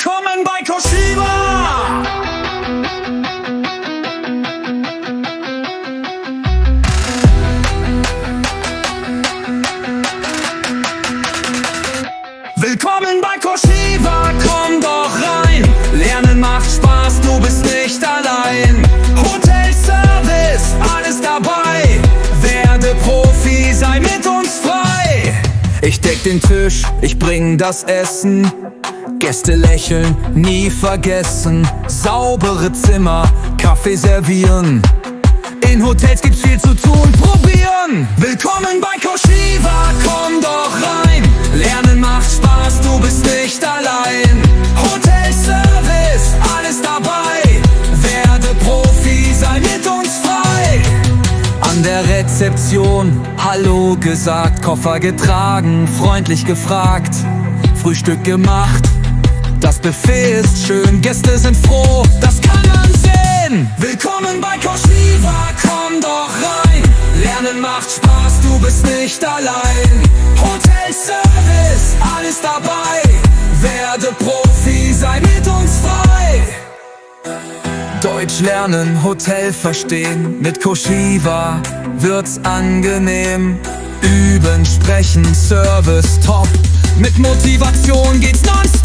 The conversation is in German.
Willkommen bei Koshiba! Willkommen bei Koshiba, komm doch rein. Lernen macht Spaß, du bist nicht allein. Hotelservice, alles dabei. Werde Profi, sei mit uns frei. Ich deck den Tisch, ich bring das Essen. Gäste lächeln, nie vergessen. Saubere Zimmer, Kaffee servieren. In Hotels gibt's viel zu tun, probieren. Willkommen bei Koshiba, komm doch rein. Lernen macht Spaß, du bist nicht allein. Hotelservice, alles dabei. Werde Profi, sei mit uns frei. An der Rezeption, Hallo gesagt, Koffer getragen, freundlich gefragt. Frühstück gemacht, das Buffet ist schön, Gäste sind froh, das kann man sehen. Willkommen bei Koshiba, komm doch rein. Lernen macht Spaß, du bist nicht allein. Hotelservice, alles dabei. Werde Profi, sei mit uns frei. Deutsch lernen, Hotel verstehen. Mit Koshiba wird's angenehm. Üben, sprechen, Service top. Mit Motivation geht's nonstop.